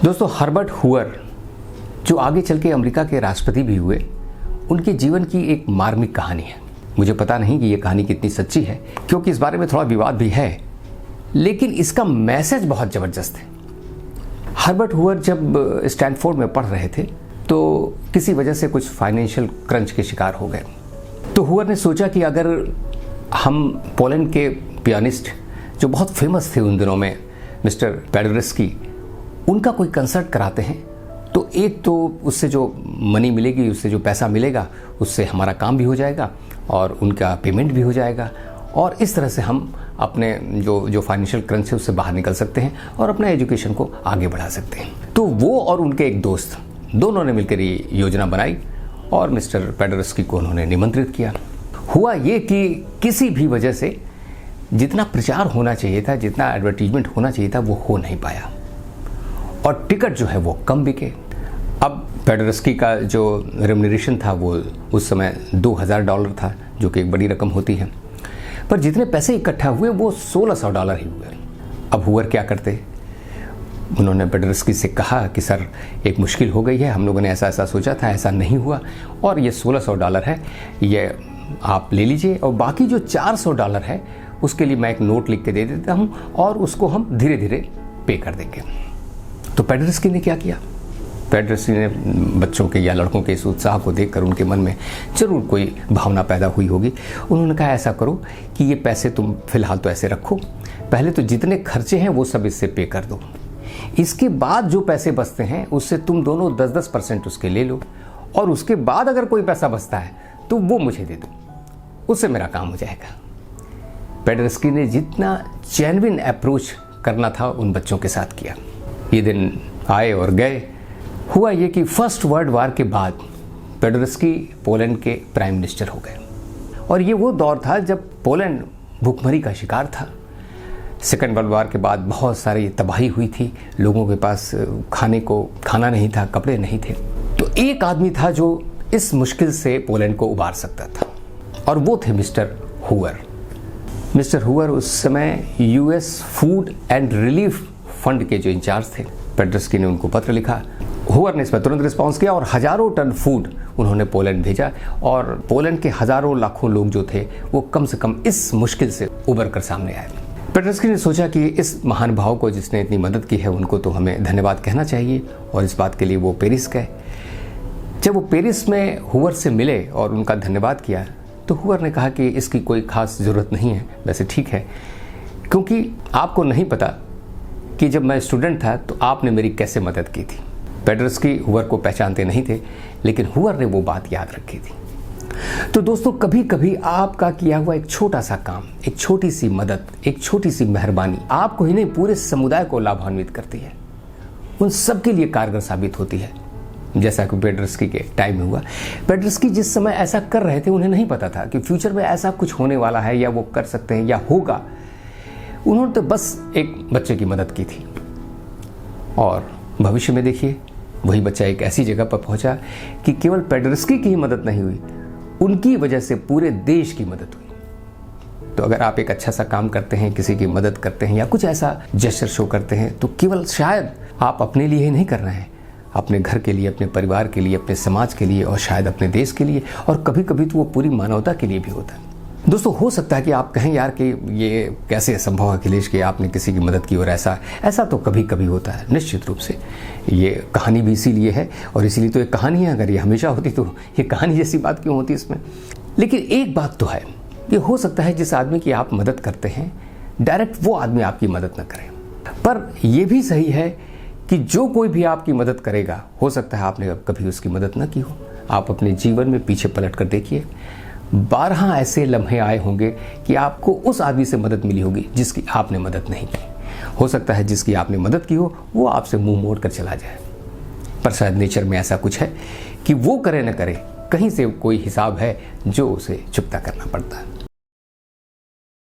दोस्तों, हर्बर्ट हुअर जो आगे चल के अमेरिका के राष्ट्रपति भी हुए, उनके जीवन की एक मार्मिक कहानी है। मुझे पता नहीं कि ये कहानी कितनी सच्ची है, क्योंकि इस बारे में थोड़ा विवाद भी है, लेकिन इसका मैसेज बहुत ज़बरदस्त है। हर्बर्ट हुअर जब स्टैनफोर्ड में पढ़ रहे थे तो किसी वजह से कुछ फाइनेंशियल क्रंच के शिकार हो गए। तो हुअर ने सोचा कि अगर हम पोलैंड के पियानिस्ट जो बहुत फेमस थे उन दिनों में, मिस्टर पैडरेस्की, उनका कोई कंसर्ट कराते हैं तो एक तो उससे जो मनी मिलेगी, उससे जो पैसा मिलेगा, उससे हमारा काम भी हो जाएगा और उनका पेमेंट भी हो जाएगा, और इस तरह से हम अपने जो फाइनेंशियल क्रंच है उससे बाहर निकल सकते हैं और अपना एजुकेशन को आगे बढ़ा सकते हैं। तो वो और उनके एक दोस्त दोनों ने मिलकर ये योजना बनाई और मिस्टर पैडरेस्की को उन्होंने निमंत्रित किया। हुआ ये कि किसी भी वजह से जितना प्रचार होना चाहिए था, जितना एडवर्टीजमेंट होना चाहिए था, वो हो नहीं पाया और टिकट जो है वो कम बिके। अब पैडरेस्की का जो रेम्यूनरेशन था वो उस समय $2000 था, जो कि एक बड़ी रकम होती है, पर जितने पैसे इकट्ठा हुए वो $1600 ही हुए। अब हुअर क्या करते? उन्होंने पैडरेस्की से कहा कि सर, एक मुश्किल हो गई है, हम लोगों ने ऐसा ऐसा सोचा था, ऐसा नहीं हुआ, और ये $1600 है, ये आप ले लीजिए, और बाकी जो $400 है उसके लिए मैं एक नोट लिख के दे देता हूँ और उसको हम धीरे धीरे पे कर देंगे। तो पैडरेस्की ने क्या किया? पैडरेस्की ने बच्चों के या लड़कों के इस उत्साह को देखकर उनके मन में जरूर कोई भावना पैदा हुई होगी। उन्होंने कहा, ऐसा करो कि ये पैसे तुम फिलहाल तो ऐसे रखो, पहले तो जितने खर्चे हैं वो सब इससे पे कर दो, इसके बाद जो पैसे बचते हैं उससे तुम दोनों 10% उसके ले लो, और उसके बाद अगर कोई पैसा बचता है तो वो मुझे दे दो, उससे मेरा काम हो जाएगा। पैडरेस्की ने जितना जेन्युइन अप्रोच करना था उन बच्चों के साथ किया। ये दिन आए और गए। हुआ ये कि फर्स्ट वर्ल्ड वार के बाद पैडरेस्की पोलैंड के प्राइम मिनिस्टर हो गए, और ये वो दौर था जब पोलैंड भूखमरी का शिकार था। सेकेंड वर्ल्ड वार के बाद बहुत सारी तबाही हुई थी, लोगों के पास खाने को खाना नहीं था, कपड़े नहीं थे। तो एक आदमी था जो इस मुश्किल से पोलैंड को उबार सकता था, और वो थे मिस्टर हुअर। मिस्टर हुअर उस समय US food and relief fund के जो इंचार्ज थे। पैडरेस्की ने उनको पत्र लिखा, हुअर ने इस पर तुरंत रिस्पॉन्स किया और हजारों टन फूड उन्होंने पोलैंड भेजा, और पोलैंड के हजारों लाखों लोग जो थे वो कम से कम इस मुश्किल से उबर कर सामने आए। पैडरेस्की ने सोचा कि इस महान भाव को जिसने इतनी मदद की है उनको तो हमें धन्यवाद कहना चाहिए, और इस बात के लिए वो पेरिस गए। जब वो पेरिस में हुअर से मिले और उनका धन्यवाद किया तो हुअर ने कहा कि इसकी कोई खास ज़रूरत नहीं है, वैसे ठीक है, क्योंकि आपको नहीं पता कि जब मैं स्टूडेंट था तो आपने मेरी कैसे मदद की थी। पैडरेस्की हुअर को पहचानते नहीं थे, लेकिन हुअर ने वो बात याद रखी थी। तो दोस्तों, कभी कभी आपका किया हुआ एक छोटा सा काम, एक छोटी सी मदद, एक छोटी सी मेहरबानी आपको ही नहीं पूरे समुदाय को लाभान्वित करती है, उन सबके लिए कारगर साबित होती है। जैसा कि पैडरेस्की के टाइम में हुआ। पैडरेस्की जिस समय ऐसा कर रहे थे उन्हें नहीं पता था कि फ्यूचर में ऐसा कुछ होने वाला है, या वो कर सकते हैं या होगा। उन्होंने तो बस एक बच्चे की मदद की थी, और भविष्य में देखिए वही बच्चा एक ऐसी जगह पर पहुंचा कि केवल पैडरेस्की की ही मदद नहीं हुई, उनकी वजह से पूरे देश की मदद हुई। तो अगर आप एक अच्छा सा काम करते हैं, किसी की मदद करते हैं या कुछ ऐसा जेस्चर शो करते हैं, तो केवल शायद आप अपने लिए ही नहीं कर रहे हैं, अपने घर के लिए, अपने परिवार के लिए, अपने समाज के लिए, और शायद अपने देश के लिए, और कभी कभी तो वो पूरी मानवता के लिए भी होता है। दोस्तों, हो सकता है कि आप कहें, यार कि ये कैसे संभव है अखिलेश कि आपने किसी की मदद की, और ऐसा तो कभी कभी होता है। निश्चित रूप से ये कहानी भी इसीलिए है, और इसीलिए तो एक कहानी है। अगर ये हमेशा होती तो ये कहानी जैसी बात क्यों होती इसमें। लेकिन एक बात तो है, ये हो सकता है जिस आदमी की आप मदद करते हैं डायरेक्ट वो आदमी आपकी मदद न करे, पर यह भी सही है कि जो कोई भी आपकी मदद करेगा, हो सकता है आपने कभी उसकी मदद न की हो। आप अपने जीवन में पीछे पलट कर देखिए, 12 ऐसे लम्हे आए होंगे कि आपको उस आदमी से मदद मिली होगी जिसकी आपने मदद नहीं की। हो सकता है जिसकी आपने मदद की हो वो आपसे मुंह मोड़ कर चला जाए, पर शायद नेचर में ऐसा कुछ है कि वो करे न करे, कहीं से कोई हिसाब है जो उसे चुकता करना पड़ता है।